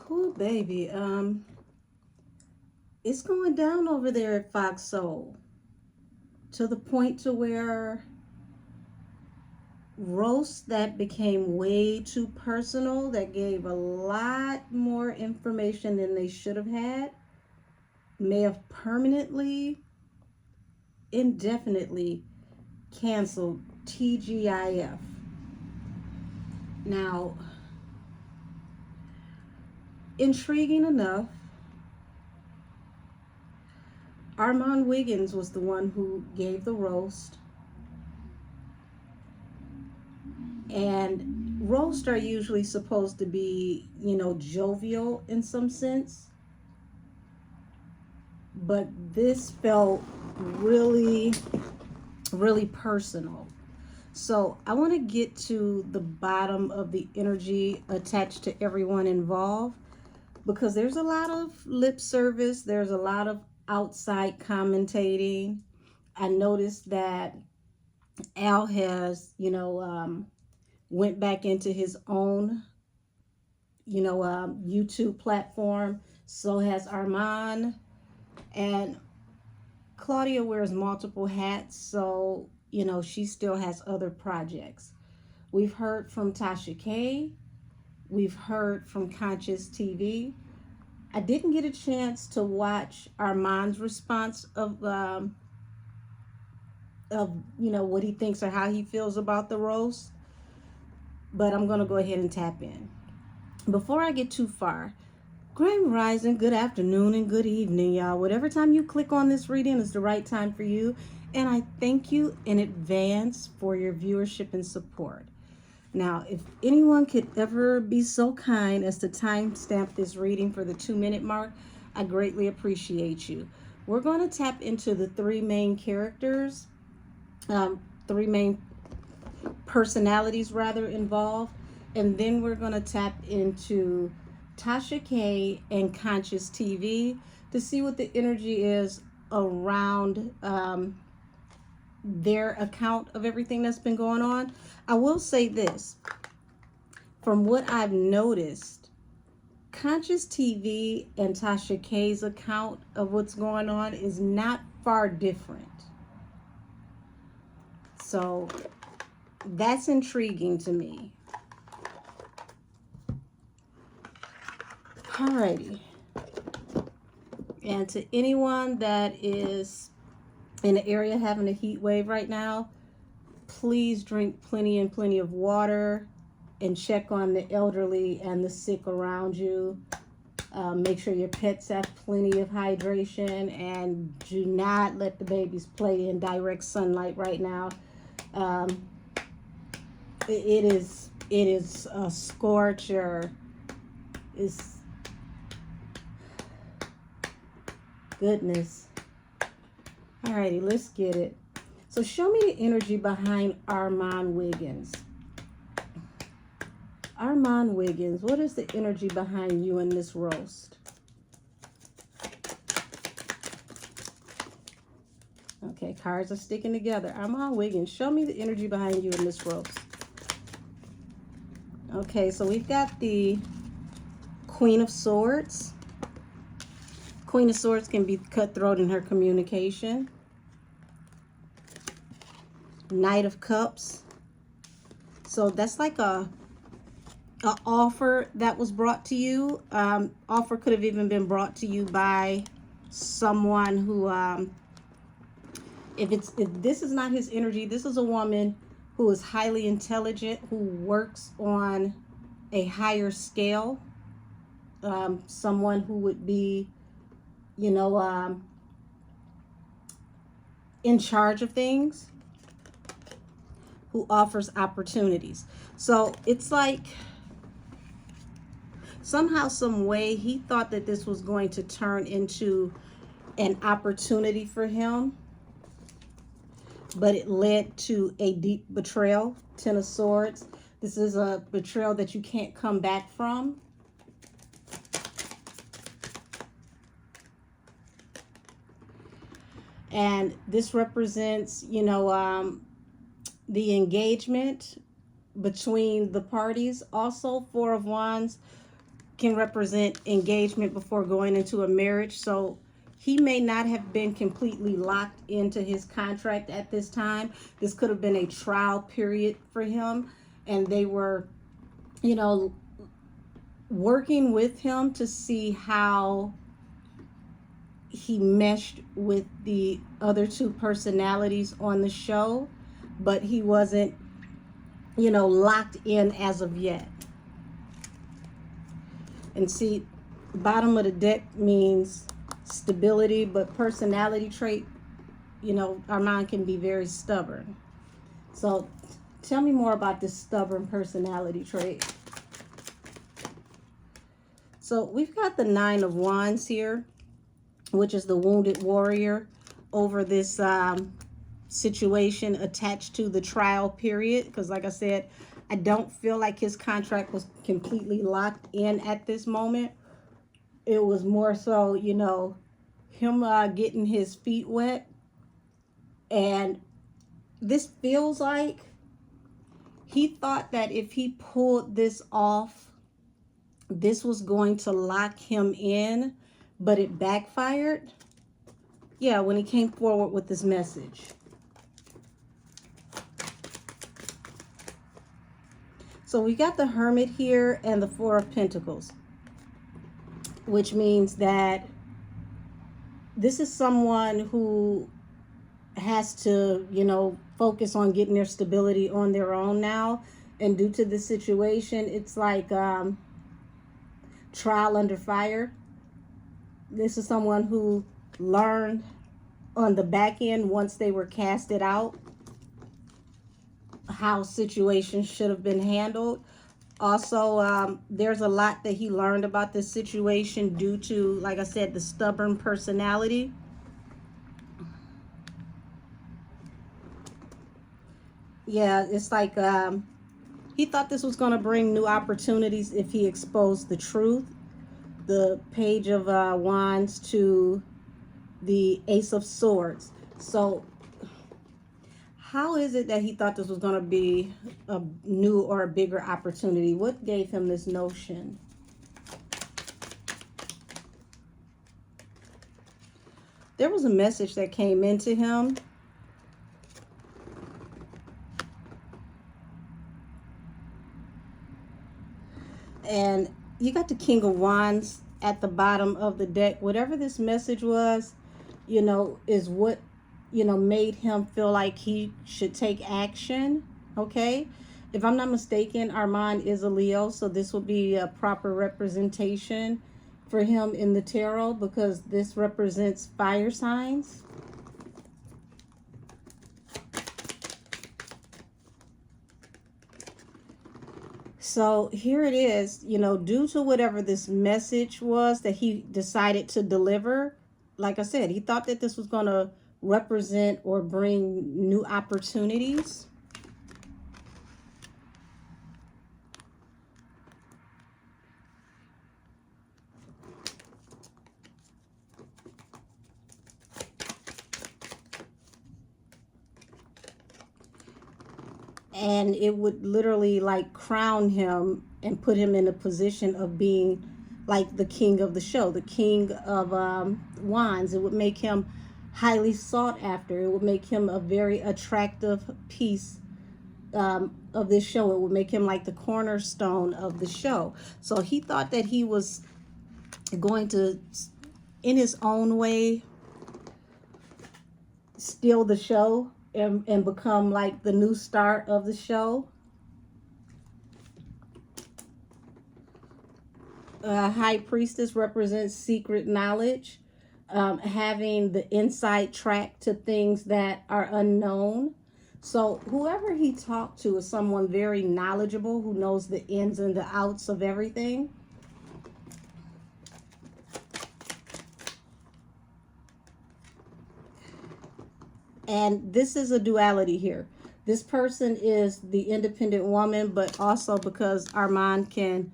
Cool, baby. It's going down over there at Fox Soul to the point to where roasts that became way too personal, that gave a lot more information than they should have had, may have permanently, indefinitely canceled TGIF. Now, intriguing enough, Arman Wiggins was the one who gave the roast. And roasts are usually supposed to be, jovial in some sense. But this felt really, really personal. So I want to get to the bottom of the energy attached to everyone involved, because there's a lot of lip service. There's a lot of outside commentating. I noticed that Al has, went back into his own, YouTube platform. So has Arman. And Claudia wears multiple hats. So, she still has other projects. We've heard from Tasha K. We've heard from Conscious TV. I didn't get a chance to watch Arman's response of what he thinks or how he feels about the roast, but I'm going to go ahead and tap in. Before I get too far, Grand Rising, good afternoon and good evening, y'all. Whatever time you click on this reading is the right time for you, and I thank you in advance for your viewership and support. Now, if anyone could ever be so kind as to timestamp this reading for the 2-minute mark, I greatly appreciate you. We're going to tap into the three main characters, three main personalities rather involved, and then we're going to tap into Tasha K and Conscious TV to see what the energy is around their account of everything that's been going on. I will say this, from what I've noticed, Conscious TV and Tasha K's account of what's going on is not far different. So that's intriguing to me. Alrighty. And to anyone that is in the area having a heat wave right now, please drink plenty and plenty of water and check on the elderly and the sick around you. Make sure your pets have plenty of hydration, and do not let the babies play in direct sunlight right now. It is a scorcher. It's goodness. Alrighty, let's get it. So show me the energy behind Arman Wiggins. Arman Wiggins, what is the energy behind you in this roast? Okay, cards are sticking together. Arman Wiggins, show me the energy behind you in this roast. Okay, so we've got the Queen of Swords. Queen of Swords can be cutthroat in her communication. Knight of Cups. So that's like a offer that was brought to you. Offer could have even been brought to you by someone who, if this is not his energy, this is a woman who is highly intelligent, who works on a higher scale. Someone who would be, in charge of things, who offers opportunities. So it's like somehow, some way, he thought that this was going to turn into an opportunity for him, but it led to a deep betrayal. Ten of Swords. This is a betrayal that you can't come back from. And this represents, the engagement between the parties. Also, Four of Wands can represent engagement before going into a marriage. So he may not have been completely locked into his contract at this time. This could have been a trial period for him, and they were, you know, working with him to see how he meshed with the other two personalities on the show, but he wasn't, you know, locked in as of yet. And see, bottom of the deck means stability, but personality trait, you know, Arman can be very stubborn. So tell me more about this stubborn personality trait. So we've got the Nine of Wands here, which is the wounded warrior over this situation attached to the trial period. Because like I said, I don't feel like his contract was completely locked in at this moment. It was more so, you know, him getting his feet wet. And this feels like he thought that if he pulled this off, this was going to lock him in, but it backfired. Yeah, when he came forward with this message. So we got the Hermit here and the Four of Pentacles, which means that this is someone who has to, you know, focus on getting their stability on their own now. And due to the situation, it's like trial under fire. This is someone who learned on the back end, once they were casted out, how situations should have been handled. Also, there's a lot that he learned about this situation due to, like I said, the stubborn personality. Yeah, it's like he thought this was going to bring new opportunities if he exposed the truth. The Page of Wands to the Ace of Swords. So how is it that he thought this was going to be a new or a bigger opportunity? What gave him this notion? There was a message that came into him. And you got the King of Wands at the bottom of the deck. Whatever this message was, you know, is what, you know, made him feel like he should take action. Okay. If I'm not mistaken, Arman is a Leo, so this would be a proper representation for him in the tarot, because this represents fire signs. So here it is, you know, due to whatever this message was that he decided to deliver, like I said, he thought that this was going to represent or bring new opportunities. And it would literally like crown him and put him in a position of being like the king of the show, the King of Wands. It would make him highly sought after. It would make him a very attractive piece of this show. It would make him like the cornerstone of the show. So he thought that he was going to, in his own way, steal the show and become like the new star of the show. High Priestess represents secret knowledge, having the inside track to things that are unknown. So whoever he talked to is someone very knowledgeable who knows the ins and the outs of everything. And this is a duality here. This person is the independent woman, but also because Arman can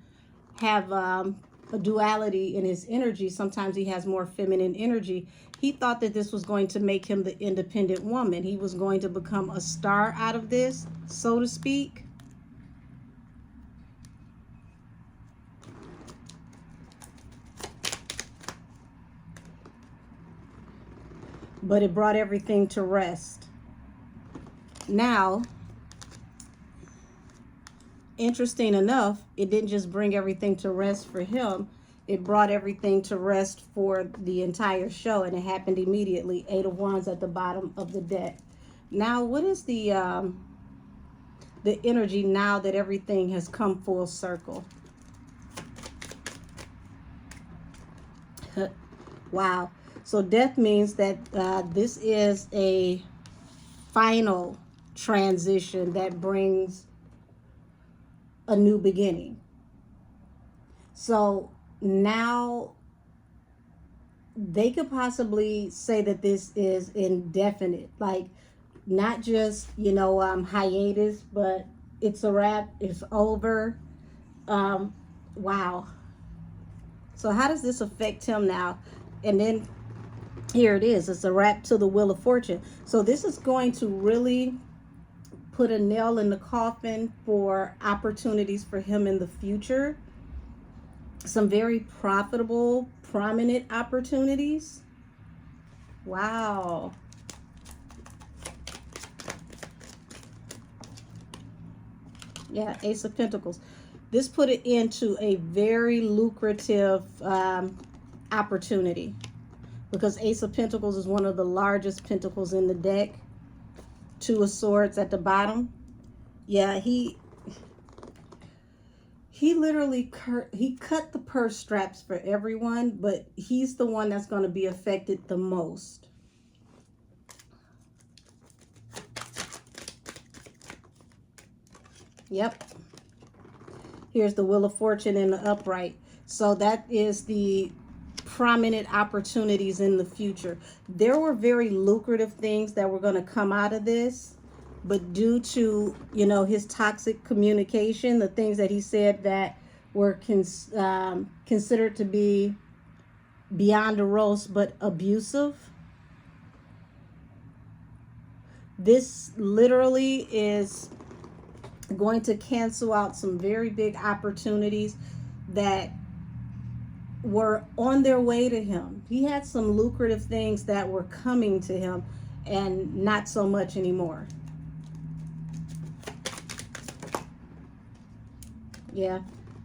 have a duality in his energy, sometimes he has more feminine energy. He thought that this was going to make him the independent woman. He was going to become a star out of this, so to speak. but it brought everything to rest. Now, interesting enough, it didn't just bring everything to rest for him. It brought everything to rest for the entire show, and it happened immediately. 8 of Wands at the bottom of the deck. Now, what is the energy now that everything has come full circle? Wow. So death means that this is a final transition that brings a new beginning. So now they could possibly say that this is indefinite, like not just, you know, hiatus, but it's a wrap, it's over. Wow. So how does this affect him now? And then here it is, it's a wrap to the Wheel of Fortune. So this is going to really put a nail in the coffin for opportunities for him in the future. Some very profitable, prominent opportunities. Wow. Yeah, Ace of Pentacles. This put it into a very lucrative opportunity, because Ace of Pentacles is one of the largest pentacles in the deck. 2 of Swords at the bottom. Yeah, he literally cut the purse straps for everyone, but he's the one that's going to be affected the most. Yep. Here's the Wheel of Fortune in the upright. So that is the prominent opportunities in the future. There were very lucrative things that were going to come out of this, but due to, you know, his toxic communication, the things that he said that were considered to be beyond the roast but abusive, this literally is going to cancel out some very big opportunities that were on their way to him. He had some lucrative things that were coming to him, and not so much anymore. Yeah,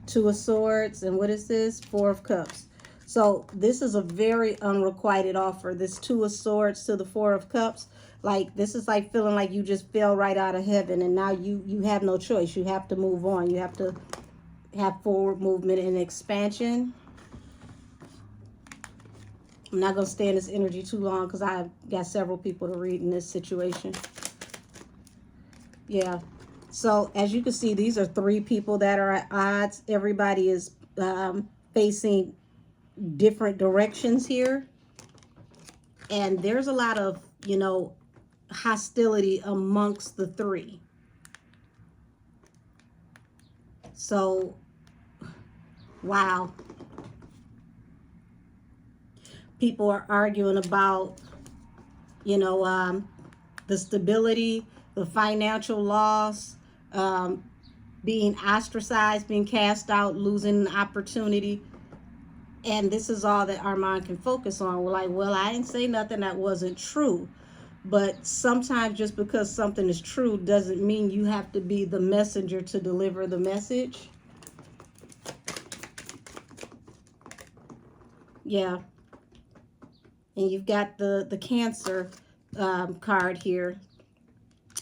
2 of Swords, and what is this? 4 of Cups. So this is a very unrequited offer. This 2 of Swords to the 4 of Cups. Like, this is like feeling like you just fell right out of heaven, and now you have no choice. You have to move on. You have to have forward movement and expansion. I'm not going to stay in this energy too long because I've got several people to read in this situation. Yeah. So as you can see, these are 3 people that are at odds. Everybody is facing different directions here. And there's a lot of, you know, hostility amongst the 3. So, wow. People are arguing about, you know, the stability, the financial loss, being ostracized, being cast out, losing an opportunity. And this is all that Arman can focus on. We're like, well, I didn't say nothing that wasn't true. But sometimes just because something is true doesn't mean you have to be the messenger to deliver the message. Yeah. And you've got the Cancer card here,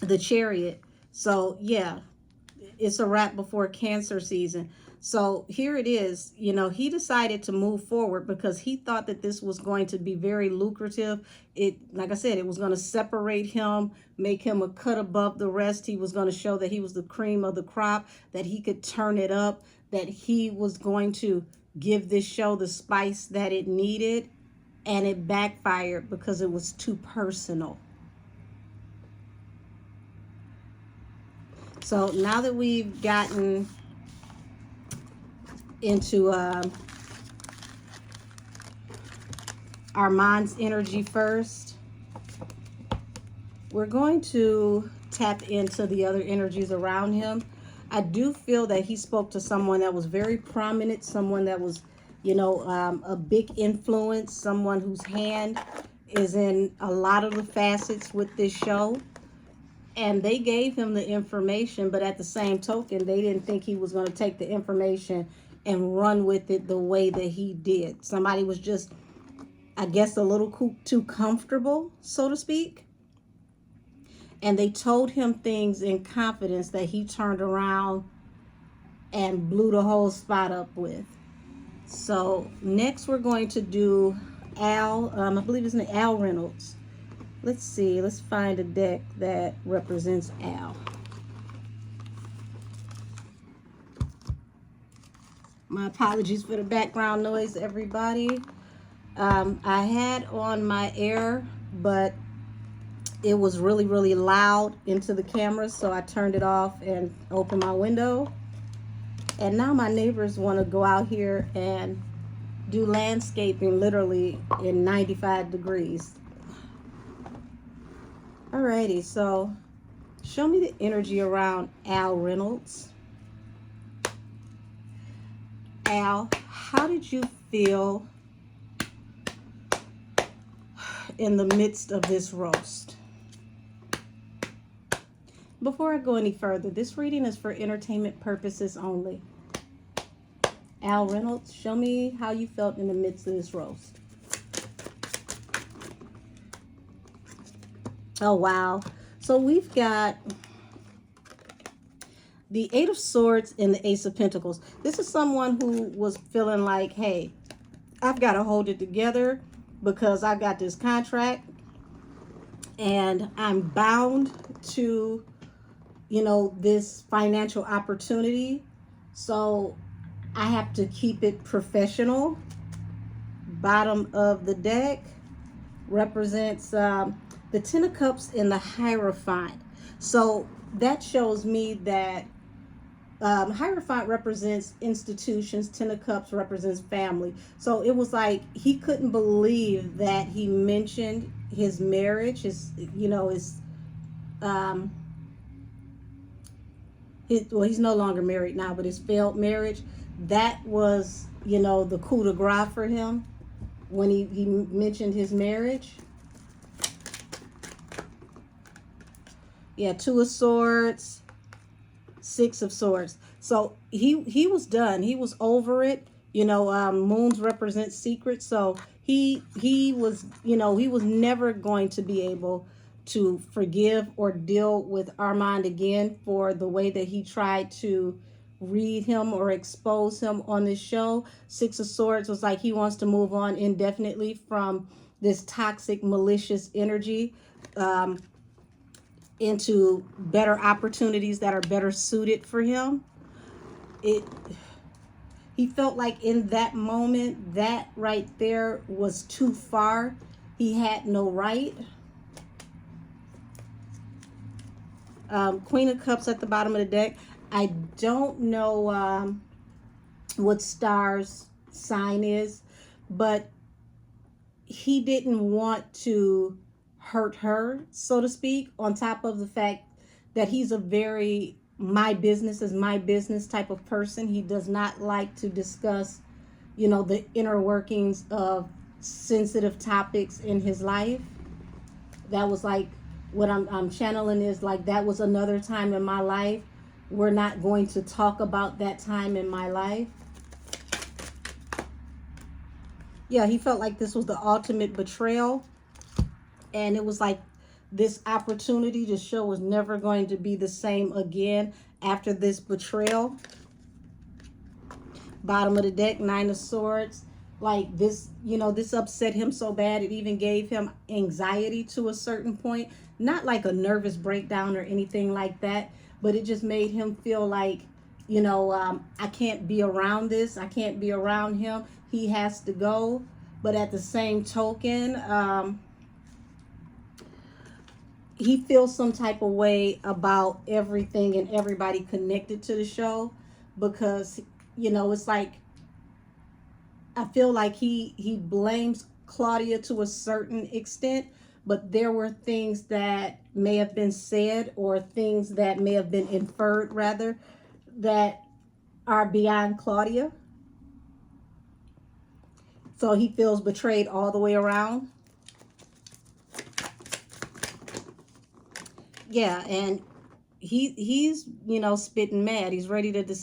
the Chariot. So, yeah, it's a wrap before Cancer season. So here it is. You know, he decided to move forward because he thought that this was going to be very lucrative. It, like I said, it was going to separate him, make him a cut above the rest. He was going to show that he was the cream of the crop, that he could turn it up, that he was going to give this show the spice that it needed. And it backfired because it was too personal. So now that we've gotten into Arman's energy first, we're going to tap into the other energies around him. I do feel that he spoke to someone that was very prominent, someone that was, you know, a big influence, someone whose hand is in a lot of the facets with this show. And they gave him the information, but at the same token, they didn't think he was going to take the information and run with it the way that he did. Somebody was just, I guess, a little too comfortable, so to speak. And they told him things in confidence that he turned around and blew the whole spot up with. So next we're going to do Al, I believe his name Al Reynolds. Let's see, let's find a deck that represents Al. My apologies for the background noise, everybody. I had on my air, but it was really, really loud into the camera, so I turned it off and opened my window. And now my neighbors want to go out here and do landscaping literally in 95 degrees. Alrighty, so show me the energy around Al Reynolds. Al, how did you feel in the midst of this roast? Before I go any further, this reading is for entertainment purposes only. Al Reynolds, show me how you felt in the midst of this roast. Oh, wow. So we've got the Eight of Swords and the Ace of Pentacles. This is someone who was feeling like, hey, I've got to hold it together because I've got this contract and I'm bound to, you know, this financial opportunity. So I have to keep it professional. Bottom of the deck represents the Ten of Cups and the Hierophant. So that shows me that Hierophant represents institutions, Ten of Cups represents family. So it was like he couldn't believe that he mentioned his marriage, his, you know, well, he's no longer married now, but his failed marriage. That was, you know, the coup de grace for him when he mentioned his marriage. Yeah, Two of Swords, Six of Swords. So he was done. He was over it. You know, moons represent secrets. So he was, you know, he was never going to be able to forgive or deal with Arman again for the way that he tried to read him or expose him on this show. Six of Swords was like he wants to move on indefinitely from this toxic, malicious energy. Into better opportunities that are better suited for him. He felt like in that moment, that right there was too far. He had no right. Queen of Cups at the bottom of the deck. I don't know what Star's sign is, but he didn't want to hurt her, so to speak, on top of the fact that he's a very my business is my business type of person. He does not like to discuss, you know, the inner workings of sensitive topics in his life. That was like what I'm channeling is like that was another time in my life. We're not going to talk about that time in my life. Yeah, he felt like this was the ultimate betrayal. And it was like this opportunity, the show was never going to be the same again after this betrayal. Bottom of the deck, Nine of Swords. Like this, you know, this upset him so bad, it even gave him anxiety to a certain point. Not like a nervous breakdown or anything like that, but it just made him feel like, you know, I can't be around this. I can't be around him. He has to go. But at the same token, he feels some type of way about everything and everybody connected to the show because, you know, it's like, I feel like he blames Claudia to a certain extent, but there were things that may have been said or things that may have been inferred rather that are beyond Claudia. So he feels betrayed all the way around. Yeah, and he's spitting mad. He's ready to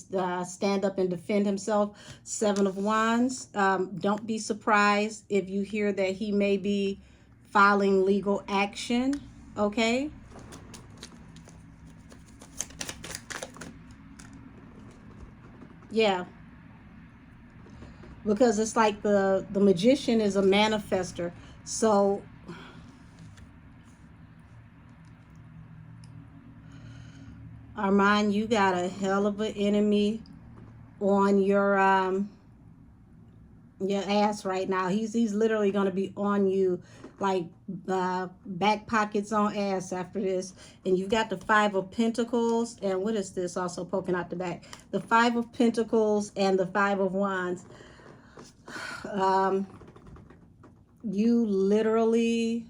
stand up and defend himself. Seven of Wands. Don't be surprised if you hear that he may be filing legal action. Okay. Yeah, because it's like the magician is a manifester. So Arman, you got a hell of an enemy on your ass right now. He's literally going to be on you like back pockets on ass after this. And you've got the Five of Pentacles, and what is this also poking out the back? The Five of Pentacles and the Five of Wands. You literally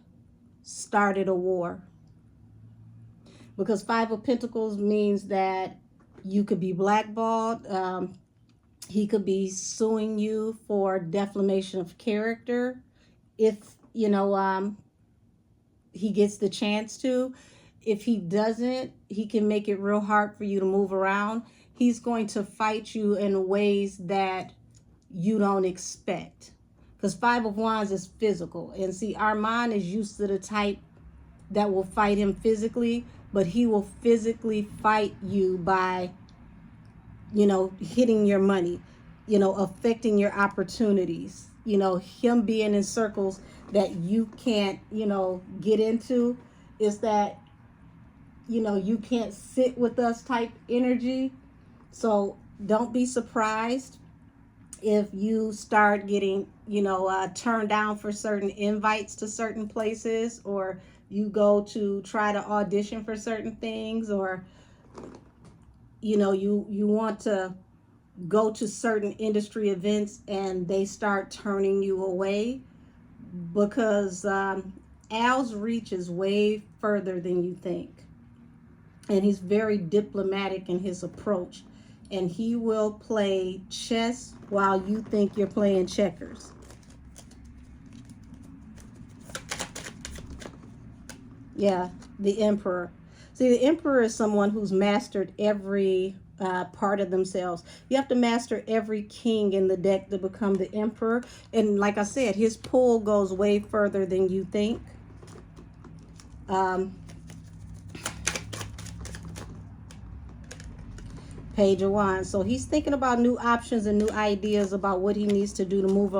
started a war, because Five of Pentacles means that you could be blackballed. He could be suing you for defamation of character if he gets the chance to. If he doesn't, he can make it real hard for you to move around. He's going to fight you in ways that you don't expect, because Five of Wands is physical, and see, Arman is used to the type that will fight him physically, but he will physically fight you by hitting your money, affecting your opportunities, him being in circles that you can't, get into. Is that, you can't sit with us type energy. So don't be surprised if you start getting, turned down for certain invites to certain places, or you go to try to audition for certain things, or you want to go to certain industry events and they start turning you away, because Al's reach is way further than you think, and he's very diplomatic in his approach, and he will play chess while you think you're playing checkers. Yeah, the Emperor. See, the Emperor is someone who's mastered every part of themselves. You have to master every king in the deck to become the Emperor. And like I said, his pull goes way further than you think. Page of Wands. So he's thinking about new options and new ideas about what he needs to do to move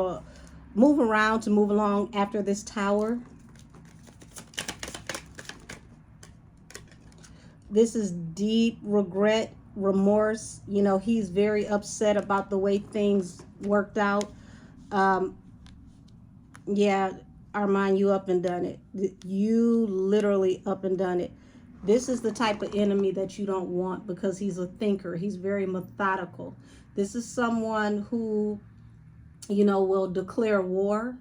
around, to move along after this Tower. This is deep regret, remorse. He's very upset about the way things worked out. Yeah, Arman, you up and done it. You literally up and done it. This is the type of enemy that you don't want, because he's a thinker. He's very methodical. This is someone who, will declare war,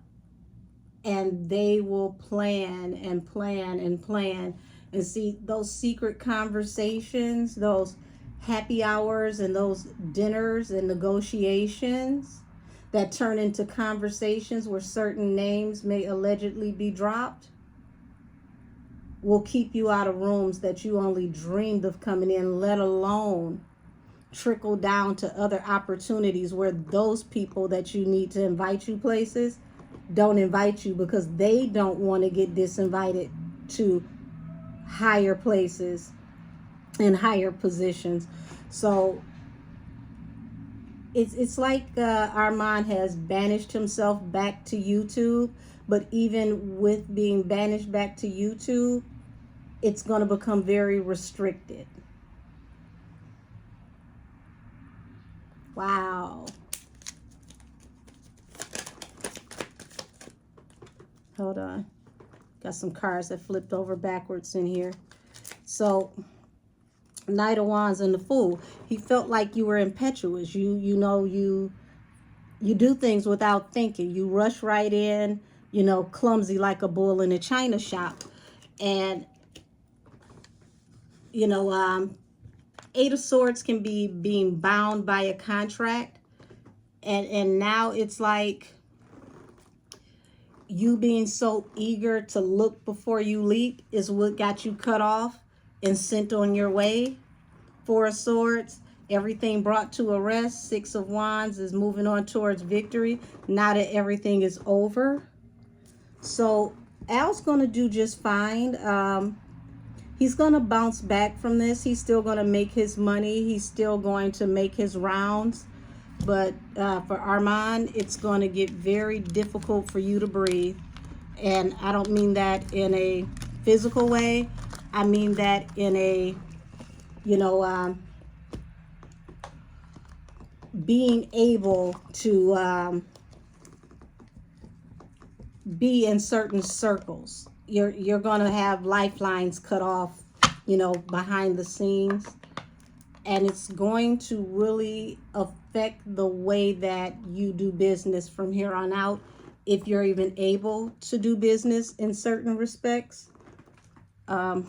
and they will plan and plan and plan. And see, those secret conversations, those happy hours and those dinners and negotiations that turn into conversations where certain names may allegedly be dropped, will keep you out of rooms that you only dreamed of coming in, let alone trickle down to other opportunities where those people that you need to invite you places don't invite you, because they don't want to get disinvited to higher places and higher positions. So it's like Arman has banished himself back to YouTube, but even with being banished back to YouTube, it's going to become very restricted. Wow. Hold on. Got some cards that flipped over backwards in here. So, Knight of Wands and the Fool. He felt like you were impetuous. You do things without thinking. You rush right in, clumsy like a bull in a china shop. And, Eight of Swords can be being bound by a contract. And now it's like you being so eager to look before you leap is what got you cut off. and sent on your way. Four of Swords, everything brought to a rest. Six of Wands is moving on towards victory. Now that everything is over. So Al's going to do just fine. He's going to bounce back from this. He's still going to make his money. He's still going to make his rounds. But for Arman, it's going to get very difficult for you to breathe. And I don't mean that in a physical way. I mean that in a, you know, being able to be in certain circles. You're going to have lifelines cut off, you know, behind the scenes. And it's going to really affect the way that you do business from here on out, if you're even able to do business in certain respects. We're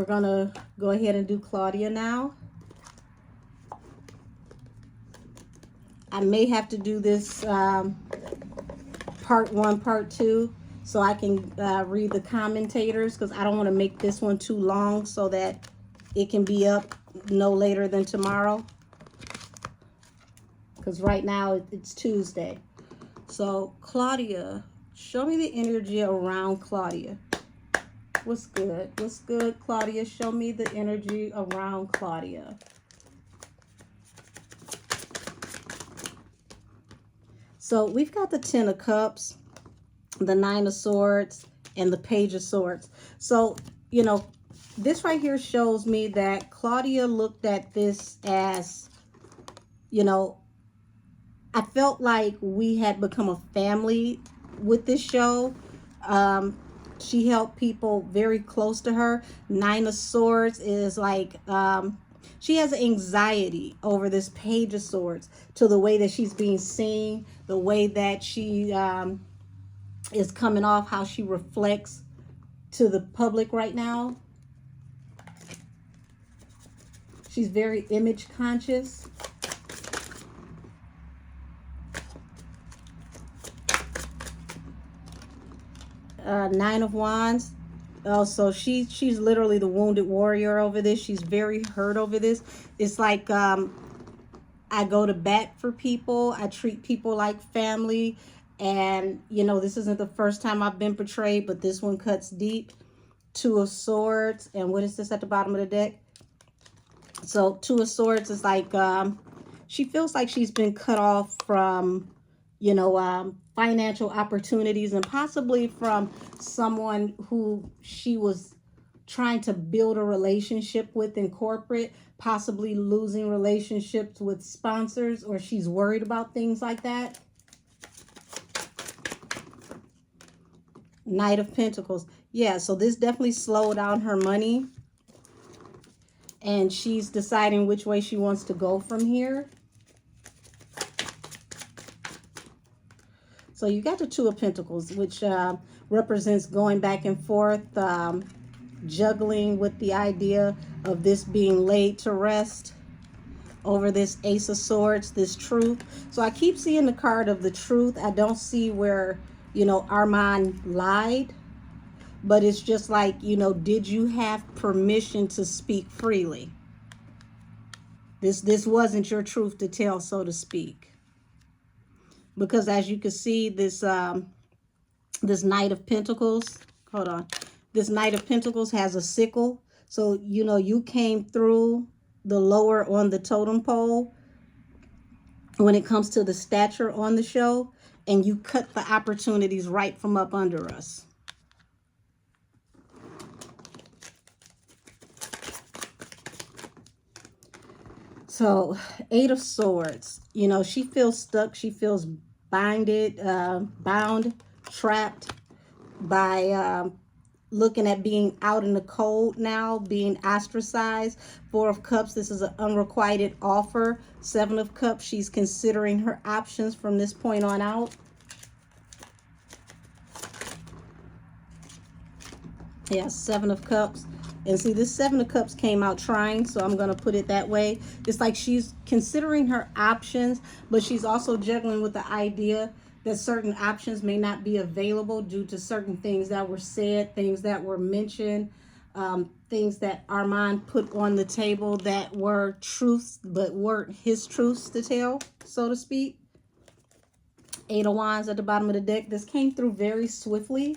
going to go ahead and do Claudia now. I may have to do this part 1, part 2, so I can read the commentators, because I don't want to make this one too long so that it can be up no later than tomorrow. Because right now it's Tuesday. So Claudia, show me the energy around Claudia. What's good? What's good, Claudia? Show me the energy around Claudia. So we've got the 10 of Cups, the 9 of Swords, and the Page of Swords. So, you know, this right here shows me that Claudia looked at this as, you know, I felt like we had become a family with this show. She helped people very close to her. 9 of Swords is like, she has anxiety over this Page of Swords, to the way that she's being seen, the way that she is coming off, how she reflects to the public right now. She's very image conscious. Nine of Wands. So she's literally the wounded warrior over this. She's very hurt over this. It's like I go to bat for people. I treat people like family. And, you know, this isn't the first time I've been betrayed, but this one cuts deep. 2 of Swords. And what is this at the bottom of the deck? So 2 of Swords is like, she feels like she's been cut off from, you know, financial opportunities, and possibly from someone who she was trying to build a relationship with in corporate, possibly losing relationships with sponsors, or she's worried about things like that. Knight of Pentacles. Yeah, so this definitely slowed down her money, and she's deciding which way she wants to go from here. So you got the 2 of Pentacles, which represents going back and forth, juggling with the idea of this being laid to rest over this Ace of Swords, this truth. So I keep seeing the card of the truth. I don't see where, you know, Arman lied, but it's just like, you know, did you have permission to speak freely? This wasn't your truth to tell, so to speak. Because as you can see, this this Knight of Pentacles, hold on, this Knight of Pentacles has a sickle. So, you know, you came through the lower on the totem pole when it comes to the stature on the show, and you cut the opportunities right from up under us. So 8 of Swords, you know, she feels stuck. She feels bound, trapped by looking at being out in the cold now, being ostracized. 4 of Cups, this is an unrequited offer. 7 of Cups, she's considering her options from this point on out. Yeah, 7 of Cups. And see, this 7 of Cups came out trying, so I'm going to put it that way. It's like she's considering her options, but she's also juggling with the idea that certain options may not be available due to certain things that were said, things that were mentioned. things that Arman put on the table that were truths, but weren't his truths to tell, so to speak. 8 of Wands at the bottom of the deck. This came through very swiftly.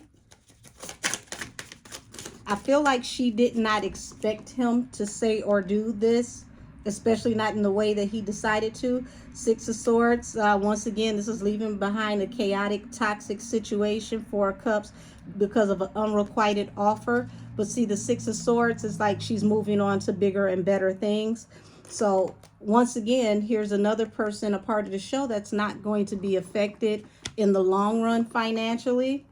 I feel like she did not expect him to say or do this, especially not in the way that he decided to. 6 of Swords. Once again, this is leaving behind a chaotic, toxic situation. 4 of Cups because of an unrequited offer. But see, the 6 of Swords is like she's moving on to bigger and better things. So once again, here's another person, a part of the show that's not going to be affected in the long run financially.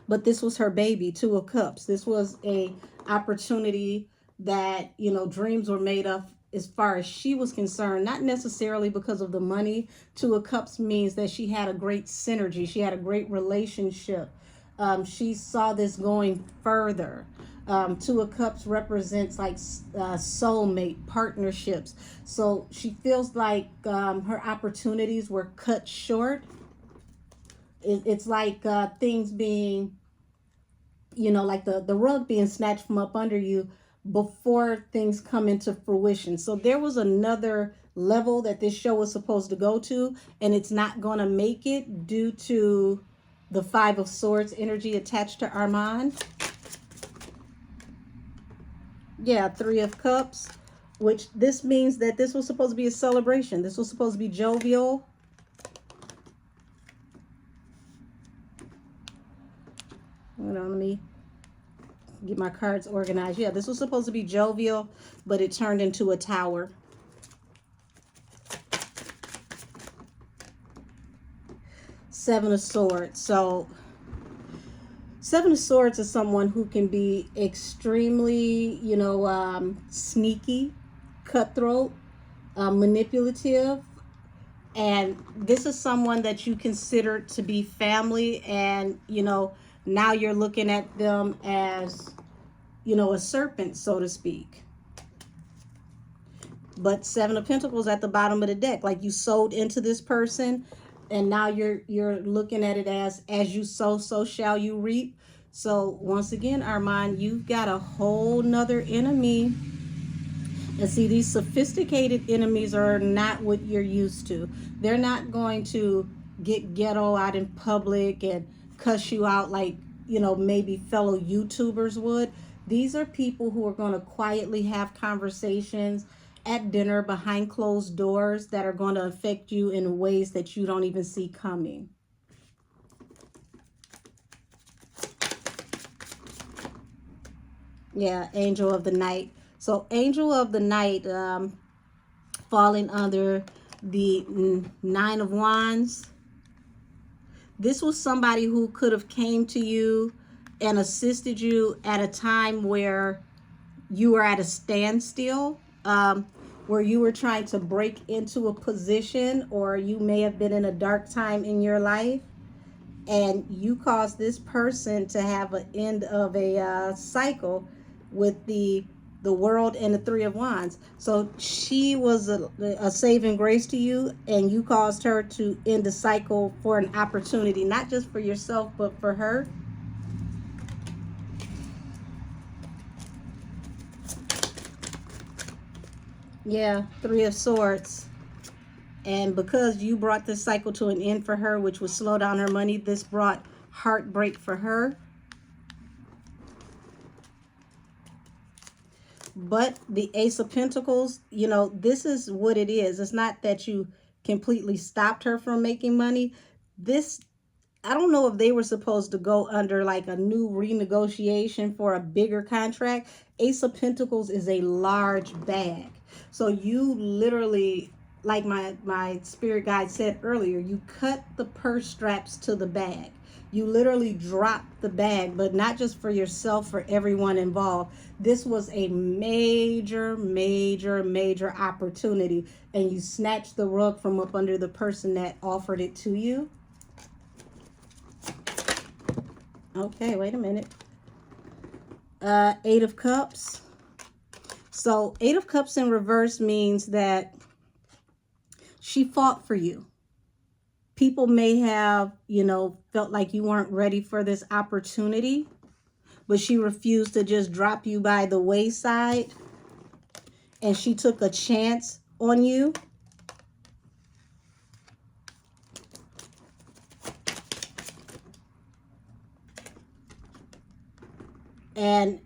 But this was her baby, 2 of Cups. This was a opportunity that, you know, dreams were made of as far as she was concerned, not necessarily because of the money. 2 of Cups means that she had a great synergy. She had a great relationship. She saw this going further. 2 of Cups represents like soulmate partnerships. So she feels like her opportunities were cut short. It's like things being, you know, like the rug being snatched from up under you before things come into fruition. So there was another level that this show was supposed to go to, and it's not going to make it due to the 5 of Swords energy attached to Arman. Yeah, 3 of Cups, which this means that this was supposed to be a celebration. This was supposed to be jovial. Hold on, let me get my cards organized. Yeah, this was supposed to be jovial, but it turned into a tower. Seven of Swords. So 7 of Swords is someone who can be extremely, you know, sneaky, cutthroat, manipulative. And this is someone that you consider to be family, and, you know, now you're looking at them as, you know, a serpent, so to speak. But 7 of Pentacles at the bottom of the deck, like you sold into this person, and now you're looking at it as you sow, so shall you reap. So once again, Arman, you've got a whole nother enemy. And see, these sophisticated enemies are not what you're used to. They're not going to get ghetto out in public and cuss you out like, you know, maybe fellow YouTubers would. These are people who are going to quietly have conversations at dinner behind closed doors that are going to affect you in ways that you don't even see coming. Yeah, Angel of the Night. So Angel of the Night, falling under the 9 of Wands. This was somebody who could have came to you and assisted you at a time where you were at a standstill, where you were trying to break into a position, or you may have been in a dark time in your life, and you caused this person to have an end of a cycle with the World and the 3 of Wands. So she was a saving grace to you, and you caused her to end the cycle for an opportunity, not just for yourself, but for her. Yeah, 3 of Swords. And because you brought this cycle to an end for her, which would slow down her money, this brought heartbreak for her. But the Ace of Pentacles, you know, this is what it is. It's not that you completely stopped her from making money. This, I don't know if they were supposed to go under like a new renegotiation for a bigger contract. Ace of Pentacles is a large bag. So you literally, like my spirit guide said earlier, you cut the purse straps to the bag. You literally dropped the bag, but not just for yourself, for everyone involved. This was a major, major, major opportunity, and you snatched the rug from up under the person that offered it to you. Okay, wait a minute. 8 of Cups. So 8 of Cups in reverse means that she fought for you. People may have, you know, felt like you weren't ready for this opportunity, but she refused to just drop you by the wayside, and she took a chance on you. And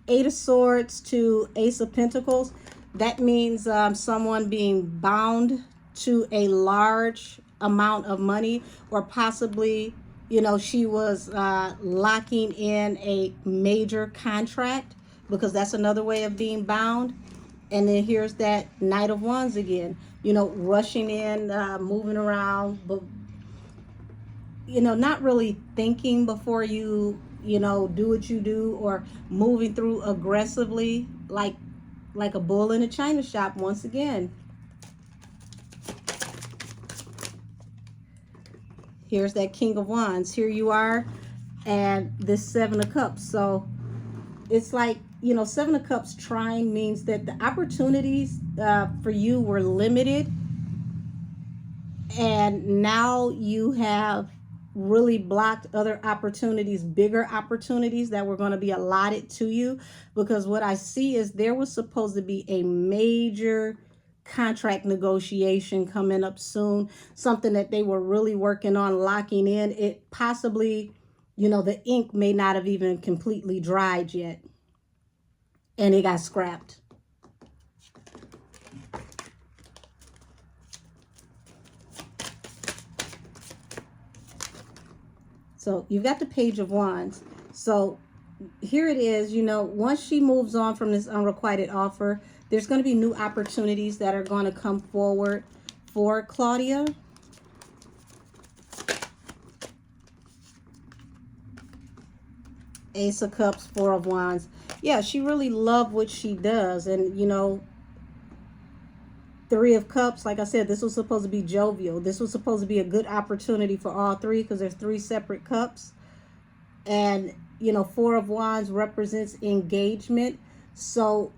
Eight of Swords to Ace of Pentacles, that means someone being bound to a large amount of money, or possibly, you know, she was locking in a major contract, because that's another way of being bound. And then here's that Knight of Wands again, you know, rushing in, moving around, but, you know, not really thinking before you, you know, do what you do, or moving through aggressively like a bull in a china shop once again. Here's that King of Wands. Here you are, and this Seven of Cups. So it's like, you know, Seven of Cups trine means that the opportunities for you were limited, and now you have really blocked other opportunities, bigger opportunities that were going to be allotted to you. Because what I see is there was supposed to be a major contract negotiation coming up soon, something that they were really working on locking in. It possibly, you know, the ink may not have even completely dried yet, and it got scrapped. So you've got the Page of Wands. So here it is, you know, once she moves on from this unrequited offer, there's going to be new opportunities that are going to come forward for Claudia. Ace of Cups, Four of Wands. Yeah, she really loved what she does. And, you know, Three of Cups, like I said, this was supposed to be jovial. This was supposed to be a good opportunity for all three, because there's three separate cups. And, you know, Four of Wands represents engagement. So,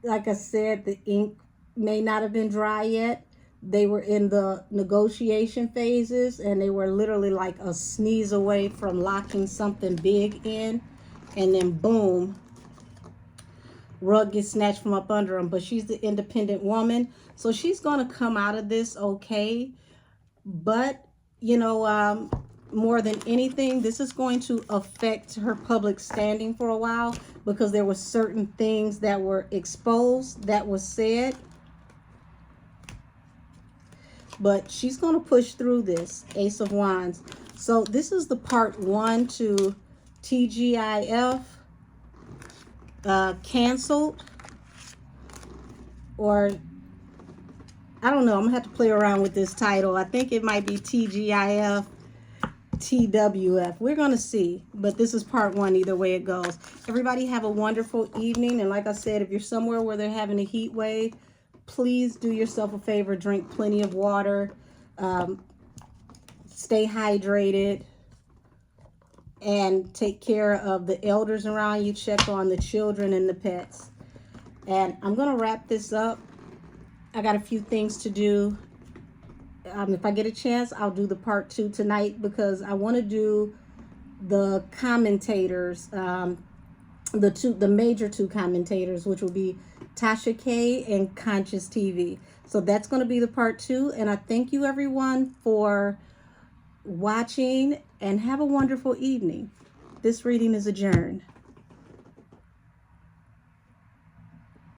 like I said, the ink may not have been dry yet. They were in the negotiation phases, and they were literally like a sneeze away from locking something big in. And then boom, rug gets snatched from up under them. But she's the independent woman, so she's going to come out of this okay. But, you know, more than anything, this is going to affect her public standing for a while, because there were certain things that were exposed, that was said. But she's going to push through this. Ace of Wands. So this is the part 1 to TGIF. Canceled, or I don't know, I'm gonna have to play around with this title. I think it might be TGIF TWF. We're gonna see, but this is part 1 either way it goes. Everybody have a wonderful evening, and like I said, if you're somewhere where they're having a heat wave, please do yourself a favor, drink plenty of water, stay hydrated, and take care of the elders around you. Check on the children and the pets. And I'm going to wrap this up. I got a few things to do. If I get a chance, I'll do the part 2 tonight, because I want to do the commentators, the major 2 commentators, which will be Tasha K and Conscious TV. So that's going to be the part 2. And I thank you everyone for watching, and have a wonderful evening. This reading is adjourned.